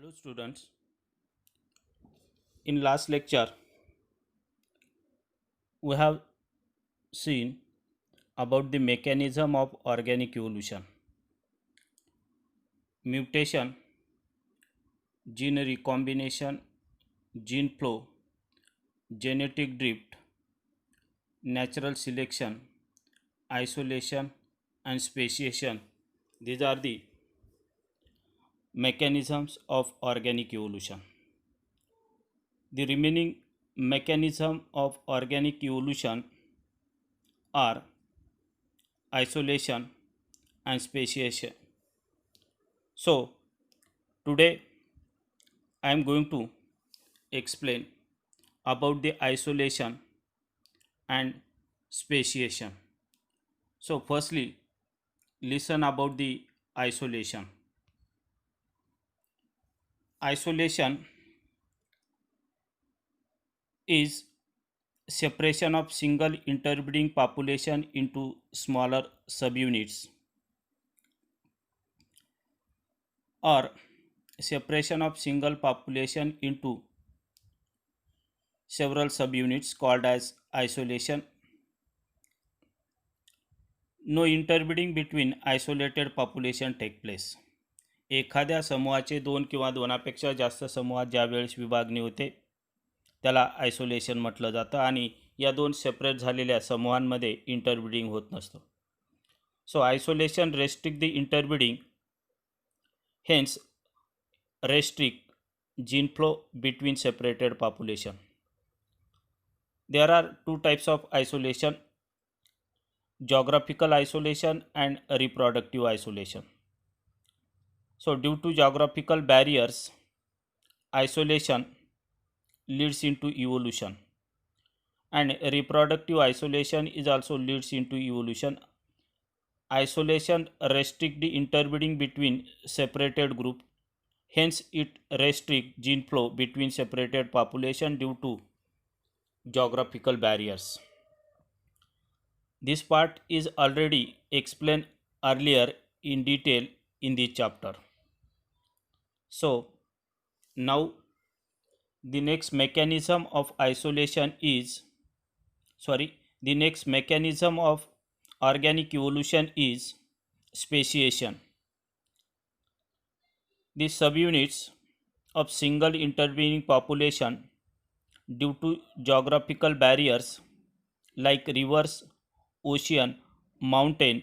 Hello students, in last lecture we have seen about the mechanism of organic evolution, mutation, gene recombination, gene flow, genetic drift, natural selection, isolation and speciation. These are the mechanisms of organic evolution. The remaining mechanism of organic evolution are isolation and speciation. So today I am going to explain about the isolation and speciation. So firstly, listen about the isolation. Isolation is separation of single interbreeding population into smaller subunits, or separation of single population into several subunits called as isolation. No interbreeding between isolated population take place. एखाद्या समूहाचे दोन किंवा दोनापेक्षा जास्त समूहात ज्या वेळेस विभागणी होते त्याला isolation म्हटलं जातं आणि या दोन सेपरेट झालेल्या समूहांमध्ये इंटरब्रीडिंग होत नसतं. So isolation restrict the interbreeding, hence restrict gene flow between separated population. There are two types of isolation: geographical isolation and reproductive isolation. So due to geographical barriers, isolation leads into evolution, and reproductive isolation is also leads into evolution. Isolation restrict the interbreeding between separated group, hence it restrict gene flow between separated population due to geographical barriers. This part is already explained earlier in detail in this chapter. So now the next mechanism of isolation is the next mechanism of organic evolution is speciation. The subunits of single intervening population due to geographical barriers like rivers, ocean, mountain,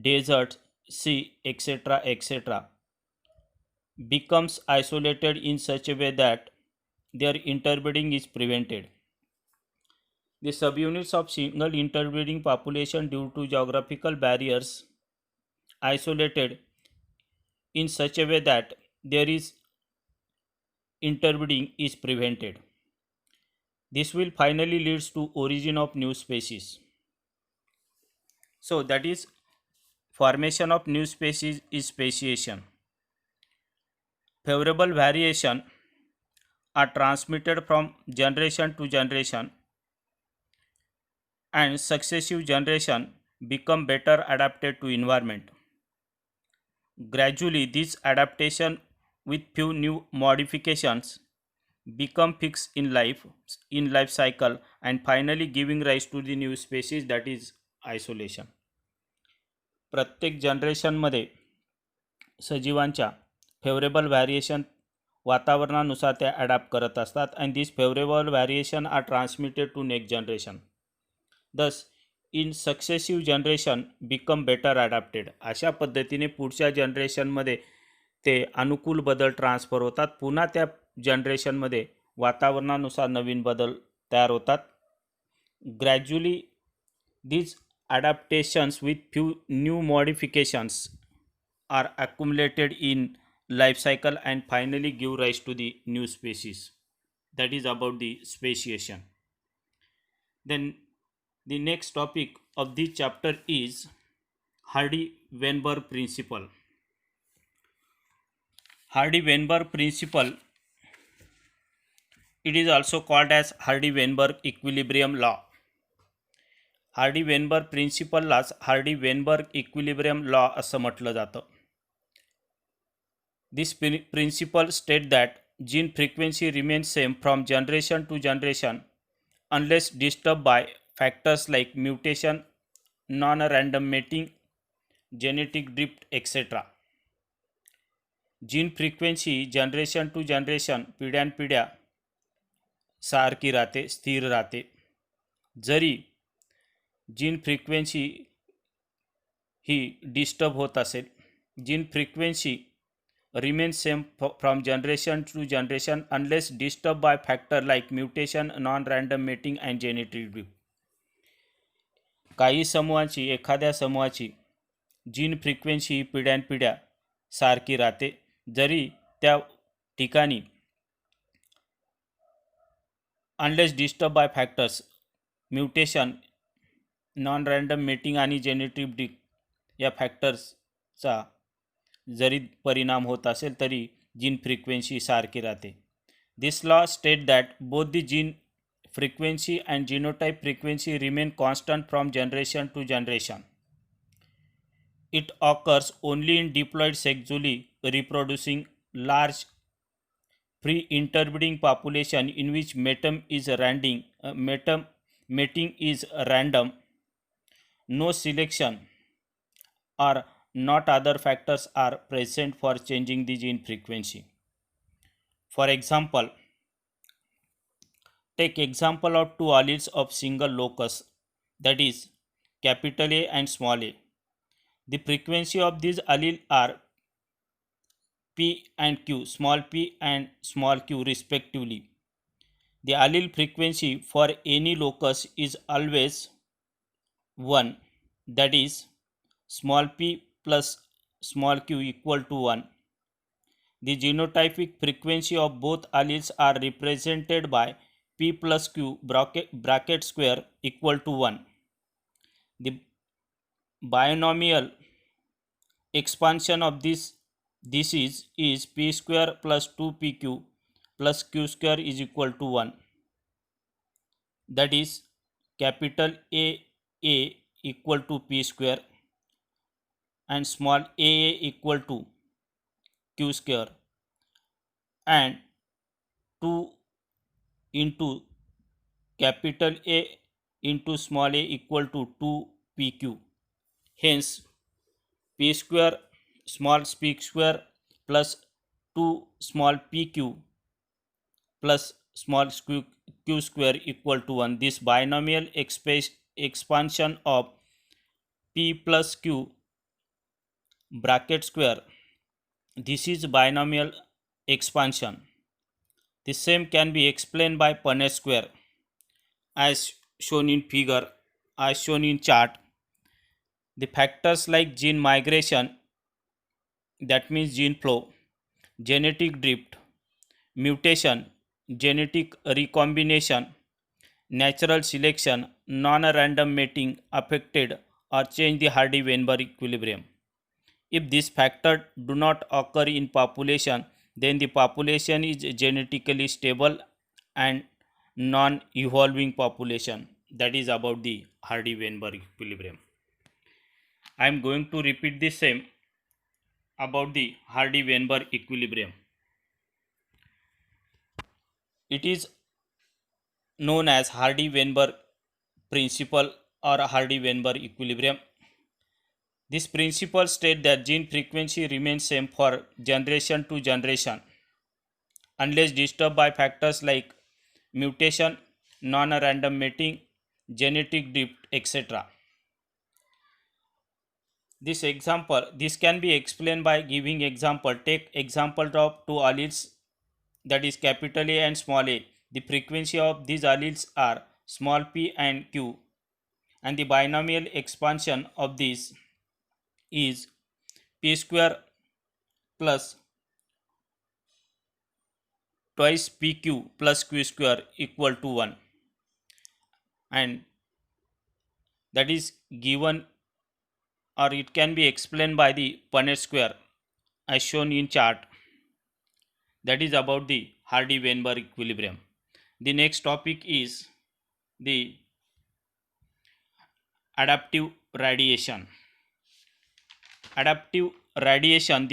desert, sea, etc. becomes isolated in such a way that their interbreeding is prevented. The subunits of single interbreeding population due to geographical barriers isolated in such a way that there is interbreeding is prevented. This will finally leads to origin of new species. So that is formation of new species is speciation. Favorable variation are transmitted from generation to generation, and successive generation become better adapted to environment. Gradually this adaptation with few new modifications become fixed in life cycle, and finally giving rise to the new species, that is isolation. प्रत्येक जनरेशनमध्ये सजीवांच्या favourable variation वातावरणानुसार ते adapt करत असतात, and this favourable variation are transmitted to next generation. Thus in successive generation become better adapted. अशा पद्धतीने पुढच्या जनरेशनमध्ये ते अनुकूल बदल ट्रान्सफर होतात, पुन्हा त्या जनरेशनमध्ये वातावरणानुसार नवीन बदल तयार होतात. Gradually these adaptations with few new modifications are accumulated in life cycle and finally give rise to the new species. That is about the speciation. Then the next topic of this chapter is Hardy-Weinberg principle. Hardy-Weinberg principle, it is also called as Hardy-Weinberg equilibrium law. Hardy Weinberg प्रिन्सिपललाच Hardy Weinberg equilibrium law असं म्हटलं जातं. This principle states that gene frequency remains same from generation to generation unless disturbed by factors like mutation, non-random mating, genetic drift, etc. Gene frequency generation to generation पिढ्यानपिढ्या सारखी राहते, स्थिर राहते. जरी gene frequency ही डिस्टर्ब होत असेल, gene frequency remains same from generation to generation unless disturbed by factor like mutation, non-random mating and genetic drift. काही समूहाची, एखाद्या समूहाची जीन फ्रिक्वेन्सी ही पिढ्यानपिढ्या सारखी राहते, जरी त्या ठिकाणी unless disturb by factors mutation, non random mating आणि जेनेटिक ड्रिफ्ट या फॅक्टर्सचा जरी परिणाम होत असेल तरी जीन फ्रिक्वेन्सी सारखी राहते. This law state that both the gene frequency and genotype frequency remain constant from generation to generation. It occurs only in diploid sexually reproducing large pre-interbreeding population in which mating is random, no selection or not other factors are present for changing the gene frequency. For example, take example of two alleles of single locus, that is capital A and small a. The frequency of these alleles are P and Q, small p and small q respectively. The allele frequency for any locus is always 1, that is small p plus small q equal to 1. The genotypic frequency of both alleles are represented by p plus q bracket square equal to 1. The binomial expansion of this is p square plus 2pq plus q square is equal to 1. That is capital A equal to p square and small a equal to q square and 2 into capital A into small a equal to 2pq. Hence p square small p square plus 2 small pq plus small q square equal to 1. This binomial expansion of p plus q bracket square, this is binomial expansion. The same can be explained by Punnett square as shown in figure, as shown in chart. The factors like gene migration, that means gene flow, genetic drift, mutation, genetic recombination, natural selection, non-random mating affected or change the Hardy-Weinberg equilibrium. If these factors do not occur in population, then the population is genetically stable and non-evolving population. That is about the Hardy-Weinberg equilibrium. I am going to repeat the same about the Hardy-Weinberg equilibrium. It is known as Hardy-Weinberg principle or Hardy-Weinberg equilibrium. This principle states that gene frequency remains same for generation to generation unless disturbed by factors like mutation, non-random mating, genetic drift, etc. This can be explained by giving example. Take example of two alleles, that is capital A and small a. The frequency of these alleles are small p and q, and the binomial expansion of this is p square plus twice pq plus q square equal to 1, and that is given, or it can be explained by the Punnett square as shown in chart. That is about the Hardy-Weinberg equilibrium. The next topic is the adaptive radiation. Adaptive radiation,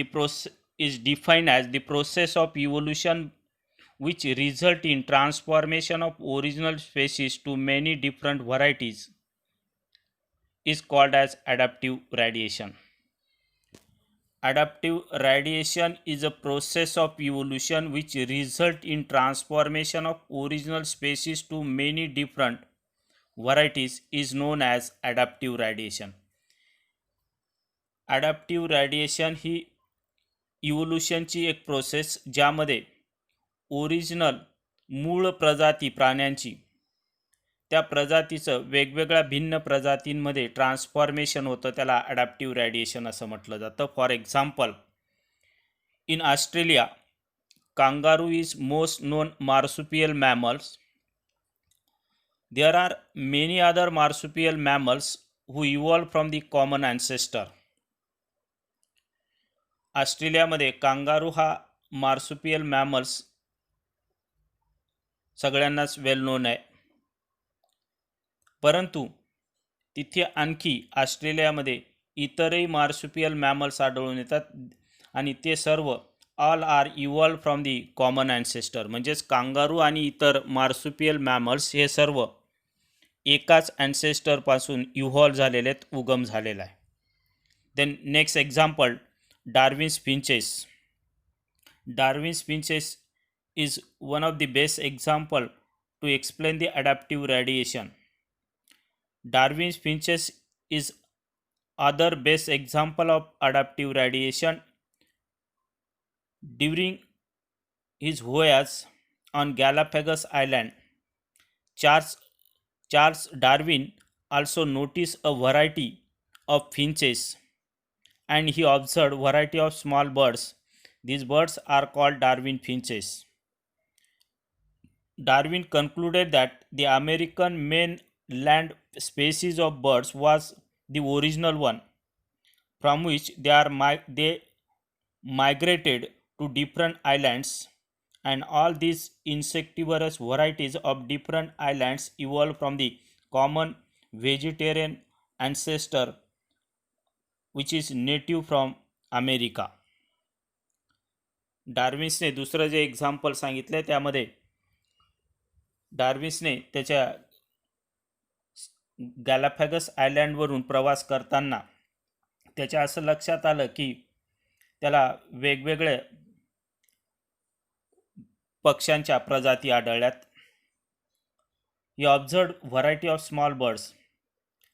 is defined as the process of evolution which result in transformation of original species to many different varieties is called as adaptive radiation. Adaptive radiation is a process of evolution which result in transformation of original species to many different varieties is known as adaptive radiation. Adaptive radiation ही इव्होल्युशनची एक process ज्यामध्ये original मूळ प्रजाती प्राण्यांची त्या प्रजातीचं वेगवेगळ्या भिन्न प्रजातींमध्ये transformation होतं, त्याला अडॅप्टिव्ह रॅडिएशन असं म्हटलं जातं. For example, in Australia kangaroo is most known marsupial mammals. There are many other marsupial mammals who evolved from the common ancestor. ऑस्ट्रेलियामध्ये कांगारू हा मार्सुपियल मॅमल्स सगळ्यांनाच वेल नोन आहे, परंतु तिथे आणखी ऑस्ट्रेलियामध्ये इतरही मार्सुपियल मॅमल्स आढळून येतात आणि ते सर्व all are evolve from the common ancestor. म्हणजेच कांगारू आणि इतर मार्सुपियल मॅमल्स हे सर्व एकाच ॲन्सेस्टरपासून इव्हॉल्व झालेले आहेत, उगम झालेला आहे. Then next example, Darwin's finches. Darwin's finches is one of the best example to explain the adaptive radiation. Darwin's finches is other best example of adaptive radiation. During his voyage on Galapagos Island, Charles Darwin also noticed a variety of finches and he observed variety of small birds. These birds are called Darwin finches. Darwin concluded that the American mainland species of birds was the original one, from which they migrated to different islands, and all these insectivorous varieties of different islands evolved from the common vegetarian ancestor which is native from America. डार्विन्सने दुसरं जे example सांगितलं त्यामध्ये डार्विन्सने त्याच्या गॅलापॅगस आयलँडवरून प्रवास करताना त्याच्या असं लक्षात आलं की त्याला वेगवेगळे पक्ष्यांच्या प्रजाती आढळल्यात. He observed variety of small birds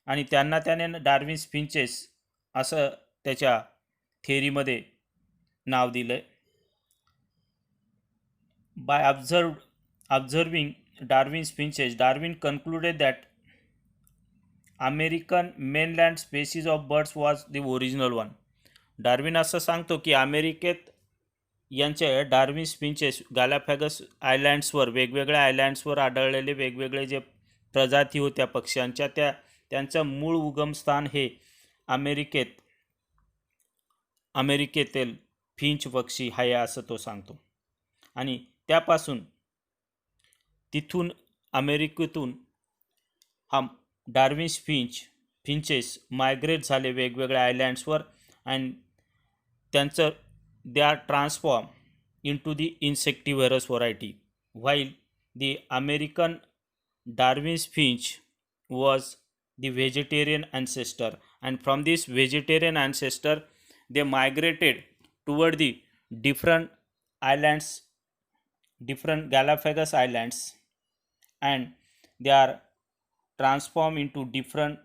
आणि त्याने डार्विन्स फिंचेस असं त्याच्या थेअरीमध्ये नाव दिलं. By observing Darwin's finches, Darwin concluded that American mainland species of birds was the original one. Darwin असं सांगतो की अमेरिकेत यांचे डार्विन्स फिंचेस गॅलापॅगस आयलँड्सवर वेगवेगळ्या आयलँड्सवर आढळलेले वेगवेगळे जे प्रजाती होत्या पक्ष्यांच्या त्यांचं मूळ उगमस्थान हे अमेरिकेतील फिंच पक्षी आहे असं तो सांगतो. आणि त्यापासून तिथून अमेरिकेतून हा डार्विन्स फिंचेस मायग्रेट झाले वेगवेगळ्या आयलँड्सवर अँड त्यांचं they are transform into the insectivorous variety while the American Darwin's finch was the vegetarian ancestor, and from this vegetarian ancestor they migrated toward the different islands, different Galapagos Islands, and they are transformed into different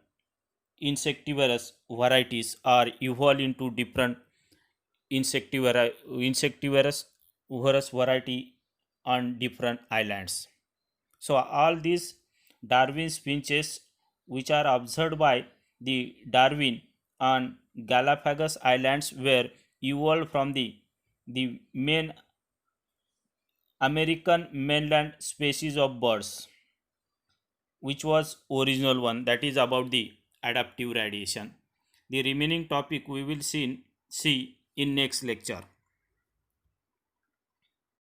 insectivorous varieties or evolve into different insectivorous variety on different islands. So all these Darwin's finches which are observed by the Darwin on Galapagos Islands were evolved from the main American mainland species of birds, which was original one, that is about the adaptive radiation. The remaining topic we will see in next lecture.